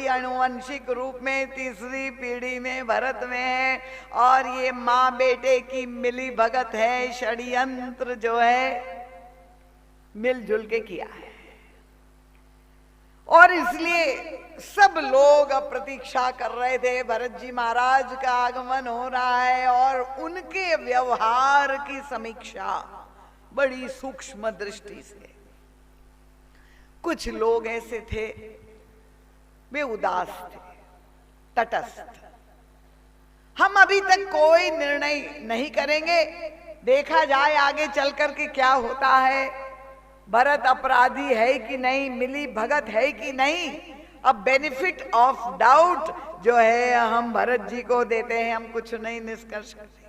अभी आनुवंशिक रूप में तीसरी पीढ़ी में भरत में है, और ये माँ बेटे की मिली भगत है, षड्यंत्र जो है मिलजुल के किया है। और इसलिए सब लोग अब प्रतीक्षा कर रहे थे, भरत जी महाराज का आगमन हो रहा है और उनके व्यवहार की समीक्षा बड़ी सूक्ष्म दृष्टि से। कुछ लोग ऐसे थे वे उदास थे, तटस्थ, हम अभी तक कोई निर्णय नहीं करेंगे, देखा जाए आगे चल करके क्या होता है, भरत अपराधी है कि नहीं, मिली भगत है कि नहीं। अब बेनिफिट ऑफ डाउट जो है हम भरत जी को देते हैं, हम कुछ नहीं निष्कर्ष करते।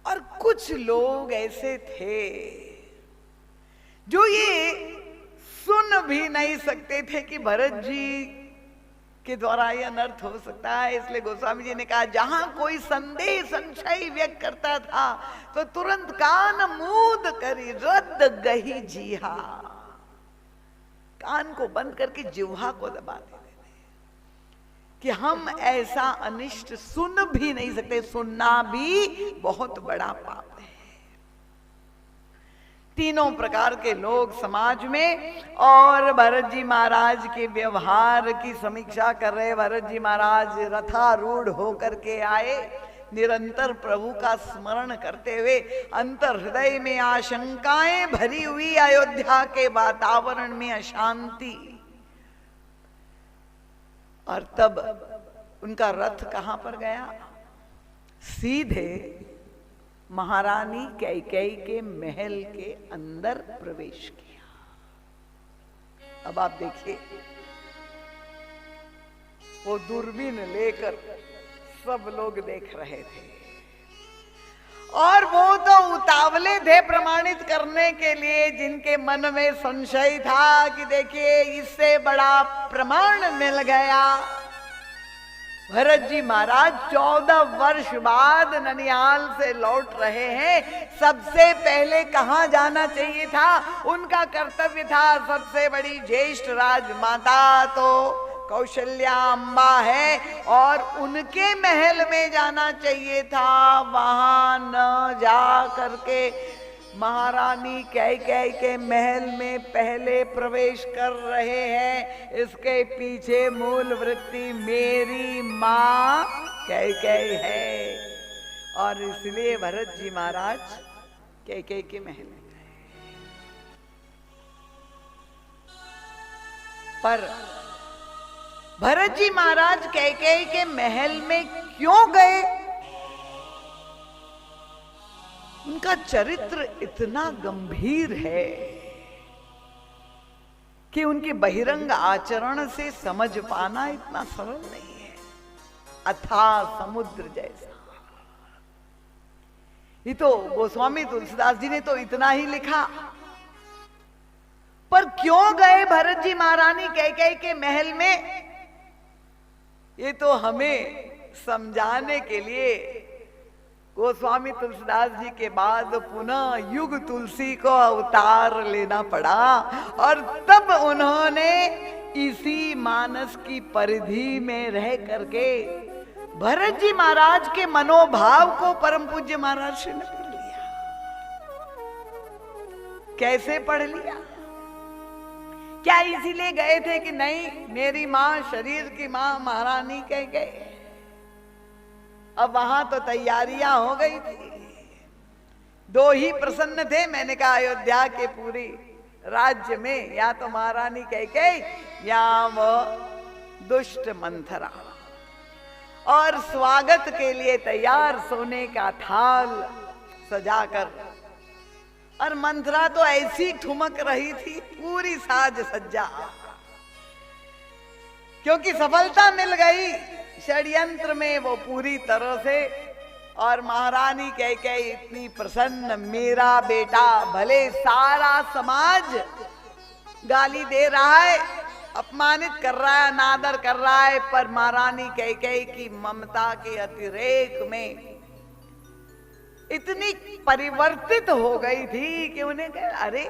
और कुछ लोग ऐसे थे जो ये सुन भी नहीं सकते थे कि भरत जी के द्वारा यह अनर्थ हो सकता है। इसलिए गोस्वामी जी ने कहा, जहां कोई संदेह संशय व्यक्त करता था तो तुरंत कान मूद करी रद्द गही जीहा, कान को बंद करके जिह्वा को दबा देते कि हम ऐसा अनिष्ट सुन भी नहीं सकते, सुनना भी बहुत बड़ा पाप है। तीनों प्रकार के लोग समाज में और भरत जी महाराज के व्यवहार की समीक्षा कर रहे। भरत जी महाराज रथारूढ़ होकर के आए, निरंतर प्रभु का स्मरण करते हुए, अंतर हृदय में आशंकाएं भरी हुई, अयोध्या के वातावरण में अशांति। और तब उनका रथ कहां पर गया? सीधे महारानी कैकेयी के महल के अंदर प्रवेश किया। अब आप देखिए, वो दूरबीन लेकर सब लोग देख रहे थे और वो तो उतावले थे प्रमाणित करने के लिए, जिनके मन में संशय था कि देखिए इससे बड़ा प्रमाण मिल गया। भरत जी महाराज 14 वर्ष बाद ननिहाल से लौट रहे हैं। सबसे पहले कहां जाना चाहिए था? उनका कर्तव्य था, सबसे बड़ी ज्येष्ठ राजमाता तो कौशल्या अम्बा है और उनके महल में जाना चाहिए था। वहां न जा करके महारानी कैकेयी के महल में पहले प्रवेश कर रहे हैं। इसके पीछे मूल वृत्ति मेरी मां कैकेयी है और इसलिए भरत जी महाराज कैकेयी के महल में गए। पर भरत जी महाराज कैकेयी के महल में क्यों गए? उनका चरित्र इतना गंभीर है कि उनके बहिरंग आचरण से समझ पाना इतना सरल नहीं है। अथाह समुद्र जैसा। ये तो गोस्वामी तुलसीदास जी ने तो इतना ही लिखा, पर क्यों गए भरत जी महारानी कैकेयी के महल में, ये तो हमें समझाने के लिए गोस्वामी तुलसीदास जी के बाद पुनः युग तुलसी को अवतार लेना पड़ा और तब उन्होंने इसी मानस की परिधि में रह करके भरत जी महाराज के मनोभाव को परम पूज्य महाराज ने पढ़ लिया। कैसे पढ़ लिया? क्या इसीलिए गए थे कि नहीं मेरी मां, शरीर की मां महारानी कह गए? अब वहां तो तैयारियां हो गई थी। दो ही प्रसन्न थे, मैंने कहा अयोध्या के पूरी राज्य में या तो महारानी कैकेयी या वो दुष्ट मंथरा, और स्वागत के लिए तैयार सोने का थाल सजाकर। और मंथरा तो ऐसी ठुमक रही थी, पूरी साज सज्जा, क्योंकि सफलता मिल गई षड्यंत्र में वो पूरी तरह से। और महारानी कैकेयी इतनी प्रसन्न, मेरा बेटा, भले सारा समाज गाली दे रहा है, अपमानित कर रहा है, अनादर कर रहा है, पर महारानी कैकेयी की ममता के अतिरेक में इतनी परिवर्तित हो गई थी कि उन्हें कहा, अरे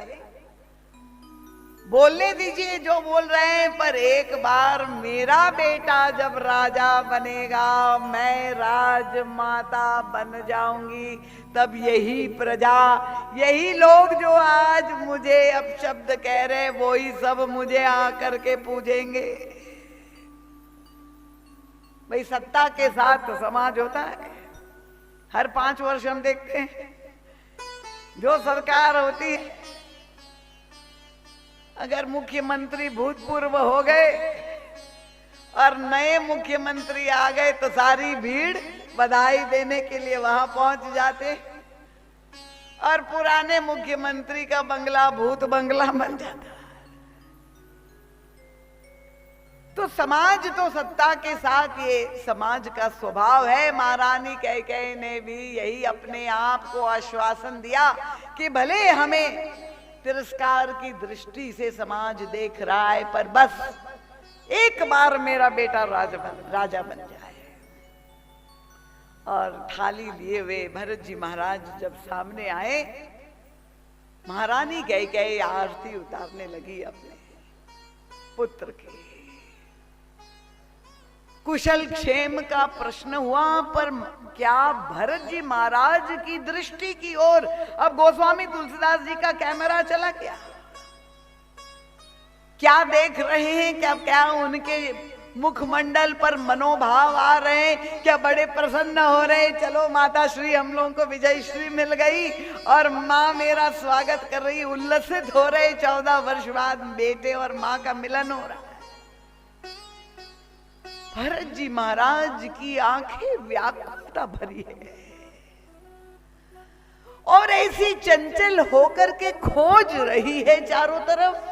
बोलने दीजिए जो बोल रहे हैं, पर एक बार मेरा बेटा जब राजा बनेगा, मैं राजमाता बन जाऊंगी, तब यही प्रजा, यही लोग जो आज मुझे अपशब्द कह रहे, वो ही सब मुझे आकर के पूजेंगे। भाई सत्ता के साथ तो समाज होता है। हर 5 वर्ष हम देखते हैं जो सरकार होती है, अगर मुख्यमंत्री भूतपूर्व हो गए और नए मुख्यमंत्री आ गए तो सारी भीड़ बधाई देने के लिए वहां पहुंच जाते, और पुराने मुख्यमंत्री का बंगला भूत बंगला बन जाता। तो समाज तो सत्ता के साथ, ये समाज का स्वभाव है। महारानी कैकेयी ने भी यही अपने आप को आश्वासन दिया कि भले हमें तिरस्कार की दृष्टि से समाज देख रहा है, पर बस एक बार मेरा बेटा राजा बन जाए। और थाली लिए हुए भरत जी महाराज जब सामने आए, महारानी कैकेयी आरती उतारने लगी अपने पुत्र की। कुशल क्षेम का प्रश्न हुआ, पर क्या भरत जी महाराज की दृष्टि की ओर अब गोस्वामी तुलसीदास जी का कैमरा चला गया? क्या देख रहे हैं? क्या उनके मुखमंडल पर मनोभाव आ रहे हैं? क्या बड़े प्रसन्न हो रहे? चलो माता श्री हम लोगों को विजय श्री मिल गई और माँ मेरा स्वागत कर रही, उल्लसित हो रहे। 14 वर्ष बाद बेटे और माँ का मिलन हो रहा है। भरत जी महाराज की आंखें व्याकुलता भरी है और ऐसी चंचल होकर के खोज रही है चारों तरफ।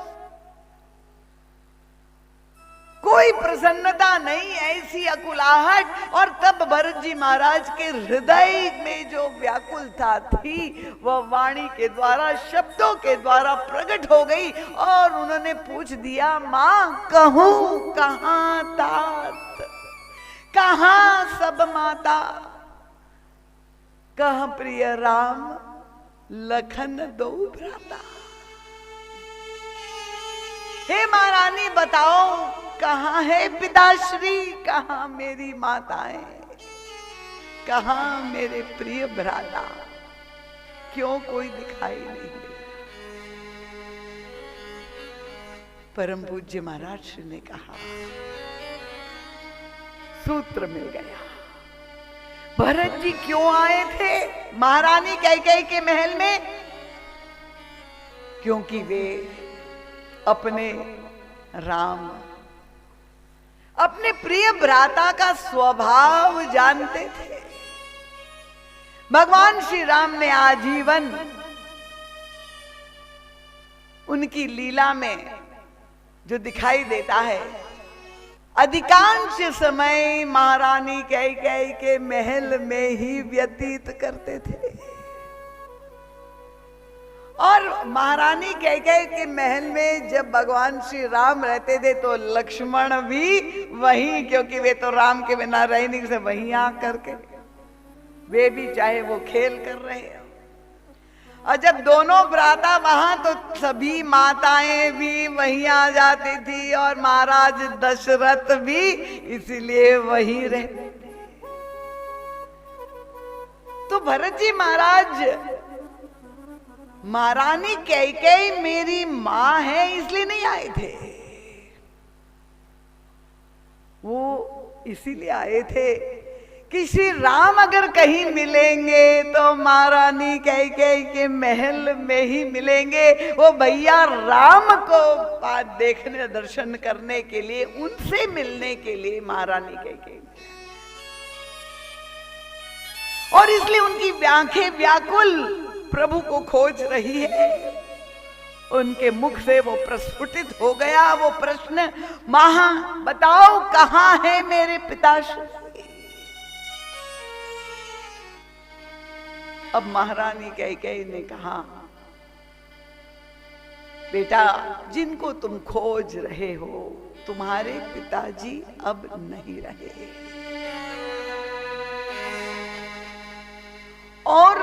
कोई प्रसन्नता नहीं, ऐसी अकुलाहट। और तब भरत जी महाराज के हृदय में जो व्याकुलता थी वह वाणी के द्वारा, शब्दों के द्वारा प्रकट हो गई और उन्होंने पूछ दिया, मां कहूं कहां तात, कहां सब माता, कह प्रिय राम लखन दो भ्राता। हे महारानी बताओ कहां है पिताश्री, कहां मेरी माताएं, कहां मेरे प्रिय भ्राता, क्यों कोई दिखाई नहीं दे? परम पूज्य महाराज श्री ने कहा, सूत्र मिल गया। भरत जी क्यों आए थे महारानी कैकेयी के महल में? क्योंकि वे अपने राम, अपने प्रिय भ्राता का स्वभाव जानते थे। भगवान श्री राम ने आजीवन उनकी लीला में जो दिखाई देता है, अधिकांश समय महारानी कैकेयी के महल में ही व्यतीत करते थे। और महारानी कैकेयी के महल में जब भगवान श्री राम रहते थे तो लक्ष्मण भी वहीं, क्योंकि वे तो राम के बिना रह नहीं से वहीं आकर के वे भी चाहे वो खेल कर रहे हो। और जब दोनों भ्राता वहां तो सभी माताएं भी वहीं आ जाती थी और महाराज दशरथ भी इसीलिए वहीं रहते थे। तो भरत जी महाराज महारानी कैकेयी मेरी मां है इसलिए नहीं आए थे, वो इसीलिए आए थे कि श्री राम अगर कहीं मिलेंगे तो महारानी कैकेयी के महल में ही मिलेंगे। वो भैया राम को देखने, दर्शन करने के लिए, उनसे मिलने के लिए महारानी कैकेयी, और इसलिए उनकी आंखें व्याकुल प्रभु को खोज रही है। उनके मुख से वो प्रस्फुटित हो गया वो प्रश्न, महा बताओ कहां है मेरे पिताश्री? अब महारानी कैकेयी ने कहा, बेटा जिनको तुम खोज रहे हो तुम्हारे पिताजी अब नहीं रहे, और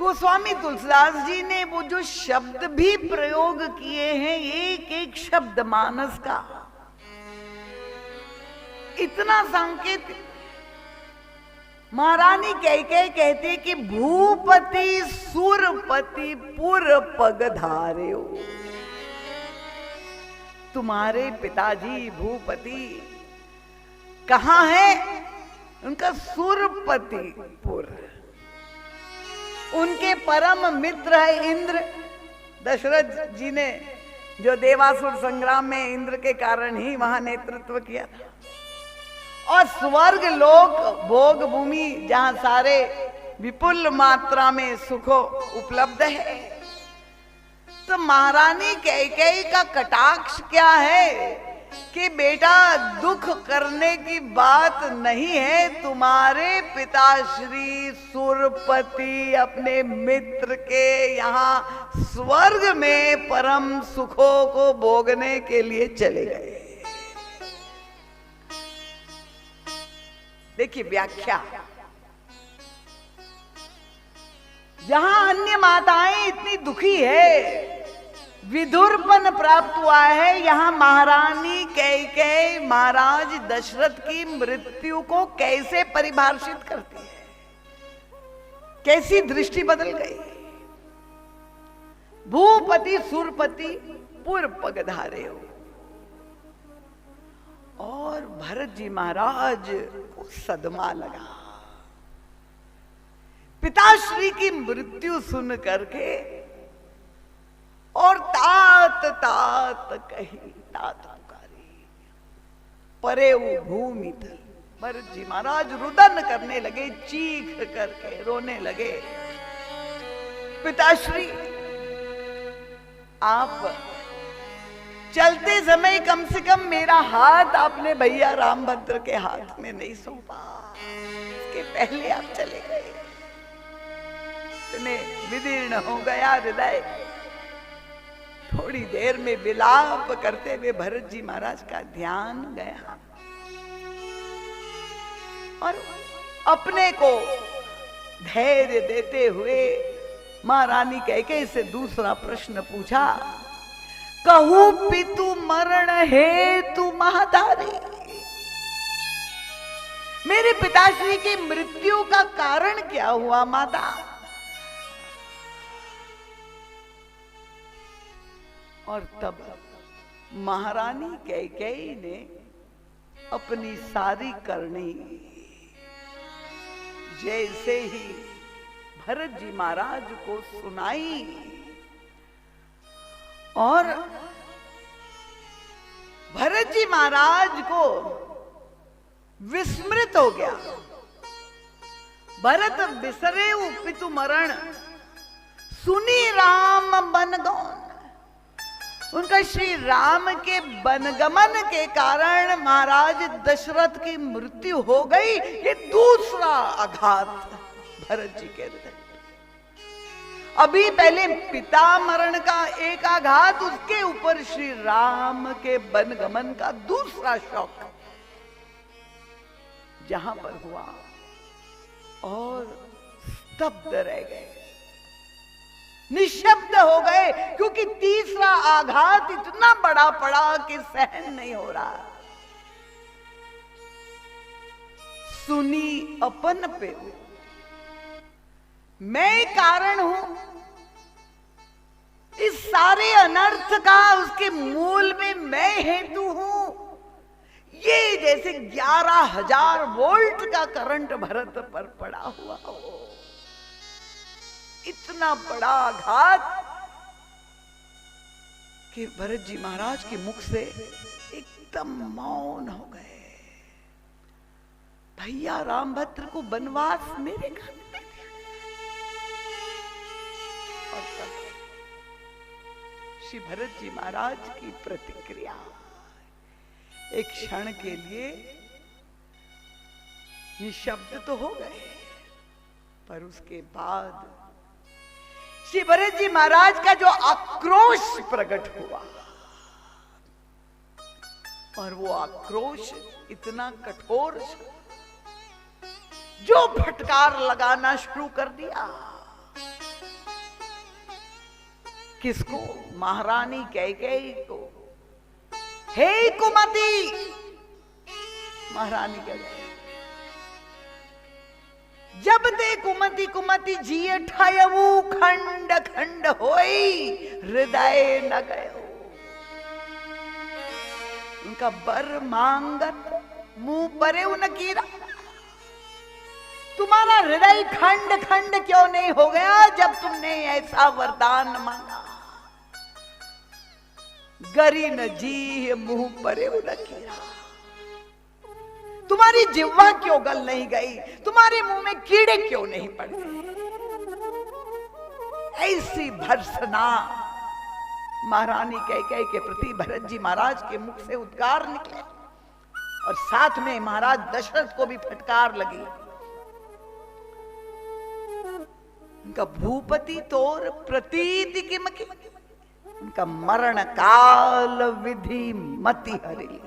गोस्वामी तुलसीदास जी ने वो जो शब्द भी प्रयोग किए हैं, एक एक शब्द मानस का इतना सांकेतिक। महारानी कैकेयी कहती कि भूपति सुरपति पुर पग धार्यो। तुम्हारे पिताजी भूपति कहाँ है? उनका सुरपतिपुर। उनके परम मित्र है इंद्र। दशरथ जी ने जो देवासुर संग्राम में इंद्र के कारण ही वहां नेतृत्व किया था। और स्वर्ग लोक भोग भूमि जहां सारे विपुल मात्रा में सुख उपलब्ध है। तो महारानी कैकेयी का कटाक्ष क्या है कि बेटा दुख करने की बात नहीं है। तुम्हारे पिताश्री सुरपति अपने मित्र के यहाँ स्वर्ग में परम सुखों को भोगने के लिए चले गए। देखिए व्याख्या। जहां अन्य माताएं इतनी दुखी है, विधुरपन प्राप्त हुआ है, यहां महारानी कैकेयी महाराज दशरथ की मृत्यु को कैसे परिभाषित करती है, कैसी दृष्टि बदल गई। भूपति सुरपति पुर पग धार्यो। और भरत जी महाराज को सदमा लगा। पिताश्री की मृत्यु सुन करके और तात तात कही तात पुकारी परे भूमि तल। भरत जी महाराज रुदन करने लगे, चीख करके रोने लगे। पिताश्री आप चलते समय कम से कम मेरा हाथ आपने भैया रामभद्र के हाथ में नहीं सौंपा, इसके पहले आप चले गए। तुम्हें विदीर्ण हो गया हृदय। थोड़ी देर में विलाप करते हुए भरत जी महाराज का ध्यान गया और अपने को धैर्य देते हुए महारानी कैकेयी से दूसरा प्रश्न पूछा। कहूं पितु मरण हेतु महातारी। मेरे पिताश्री की मृत्यु का कारण क्या हुआ माता? और तब महारानी कैकेयी ने अपनी सारी करनी जैसे ही भरत जी महाराज को सुनाई और भरत जी महाराज को विस्मृत हो गया। भरत बिसरे पितु मरण सुनी राम बनगौन। उनका श्री राम के बनगमन के कारण महाराज दशरथ की मृत्यु हो गई। ये दूसरा आघात भरत जी के हृदय। अभी पहले पिता मरण का एक आघात, उसके ऊपर श्री राम के बनगमन का दूसरा शौक जहां पर हुआ और स्तब्ध रह गए, निशब्द हो गए, क्योंकि तीसरा आघात इतना बड़ा पड़ा कि सहन नहीं हो रहा। सुनी अपन पे मैं कारण हूं इस सारे अनर्थ का, उसके मूल में मैं हेतु हूं। ये जैसे 11,000 वोल्ट का करंट भरत पर पड़ा हुआ हो। इतना बड़ा आघात कि भरत जी महाराज के मुख से एकदम मौन हो गए। भैया रामभद्र को वनवास मेरे घर में दे दिया। और तब श्री भरत जी महाराज की प्रतिक्रिया एक क्षण के लिए निशब्द तो हो गए, पर उसके बाद श्री भरत जी महाराज का जो आक्रोश प्रकट हुआ, और वो आक्रोश इतना कठोर जो फटकार लगाना शुरू कर दिया। किसको? महारानी कैकेयी को। हे कुमति, महारानी कैकेयी, जब ते कुमति कुमति जिय ठायऊ, खंड खंड होई हृदय न गयो। उनका बर मांगत मुंह परे न कीरा, तुम्हारा हृदय खंड खंड क्यों नहीं हो गया जब तुमने ऐसा वरदान मांगा? गरी न जी मुंह परे न कीरा, तुम्हारी जिह्वा क्यों गल नहीं गई? तुम्हारे मुंह में कीड़े क्यों नहीं पड़े? ऐसी भर्त्सना महारानी कैकेयी के प्रति भरत जी महाराज के मुख से उद्गार निकले और साथ में महाराज दशरथ को भी फटकार लगी। उनका भूपति तोर प्रतीति किम की, उनका मरण काल विधि मति हरि।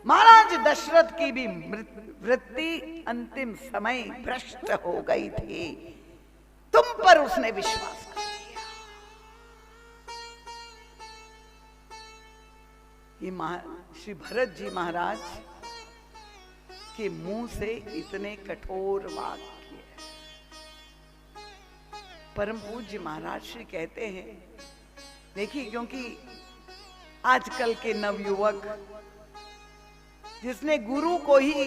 महाराज दशरथ की भी वृत्ति अंतिम समय भ्रष्ट हो गई थी, तुम पर उसने विश्वास कर लिया। ये श्री भरत जी महाराज के मुंह से इतने कठोर वाक्य। परम पूज्य महाराज श्री कहते हैं, देखिए, क्योंकि आजकल के नवयुवक जिसने गुरु को ही,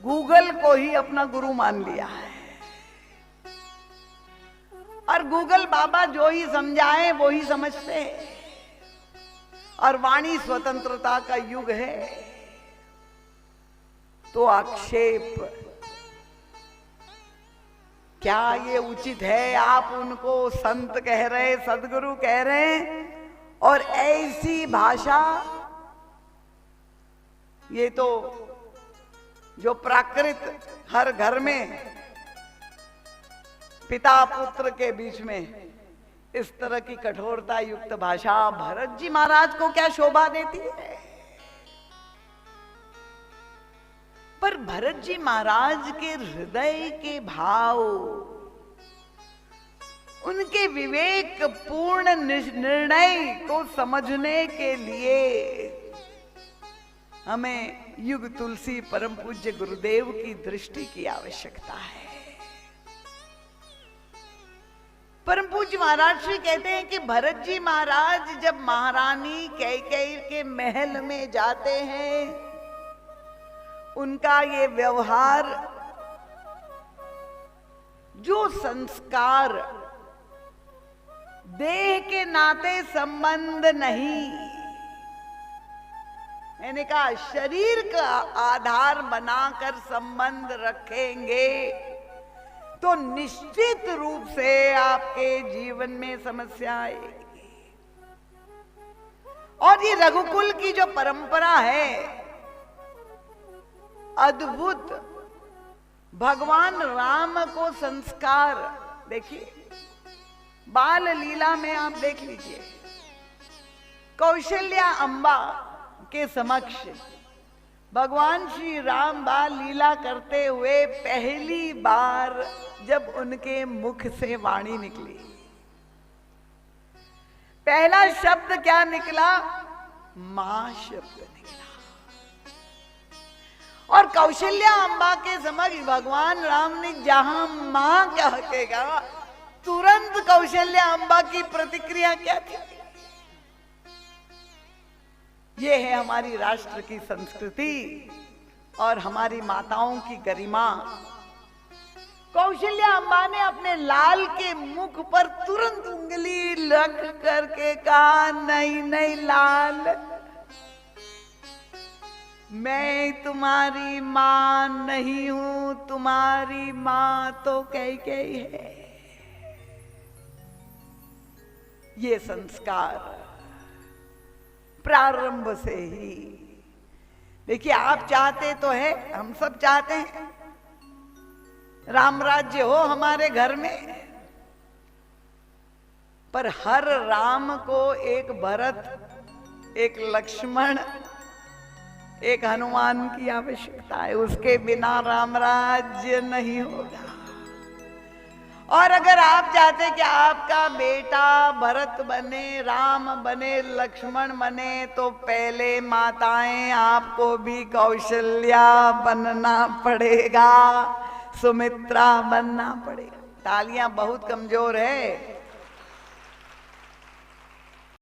गूगल को ही अपना गुरु मान लिया है, और गूगल बाबा जो ही समझाए वो ही समझते हैं, और वाणी स्वतंत्रता का युग है, तो आक्षेप क्या ये उचित है? आप उनको संत कह रहे, सदगुरु कह रहे, और ऐसी भाषा, ये तो जो प्राकृत हर घर में पिता पुत्र के बीच में इस तरह की कठोरता युक्त भाषा भरत जी महाराज को क्या शोभा देती है? पर भरत जी महाराज के हृदय के भाव, उनके विवेक पूर्ण निर्णय को समझने के लिए हमें युग तुलसी परम पूज्य गुरुदेव की दृष्टि की आवश्यकता है। परम पूज्य महाराज श्री कहते हैं कि भरत जी महाराज जब महारानी कैकेयी के महल में जाते हैं, उनका ये व्यवहार, जो संस्कार देह के नाते संबंध नहीं, मैंने कहा शरीर का आधार बनाकर संबंध रखेंगे तो निश्चित रूप से आपके जीवन में समस्या आएगी। और ये रघुकुल की जो परंपरा है, अद्भुत, भगवान राम को संस्कार, देखिए बाल लीला में आप देख लीजिए, कौशल्या अम्बा के समक्ष भगवान श्री राम बाल लीला करते हुए पहली बार जब उनके मुख से वाणी निकली, पहला शब्द क्या निकला? मां शब्द निकला। और कौशल्या अम्बा के समक्ष भगवान राम ने जहां मां कहेगा, तुरंत कौशल्या अम्बा की प्रतिक्रिया क्या थी? ये है हमारी राष्ट्र की संस्कृति और हमारी माताओं की गरिमा। कौशल्या अम्बा ने अपने लाल के मुख पर तुरंत उंगली रख करके कहा, नहीं नहीं लाल, मैं तुम्हारी मां नहीं हूं, तुम्हारी मां तो कैकेयी है। ये संस्कार प्रारंभ से ही, देखिए आप चाहते तो है, हम सब चाहते हैं राम राज्य हो हमारे घर में, पर हर राम को एक भरत, एक लक्ष्मण, एक हनुमान की आवश्यकता है, उसके बिना राम राज्य नहीं होगा। और अगर आप चाहते कि आपका बेटा भरत बने, राम बने, लक्ष्मण बने, तो पहले माताएं आपको भी कौशल्या बनना पड़ेगा, सुमित्रा बनना पड़ेगा। तालियां बहुत कमजोर है।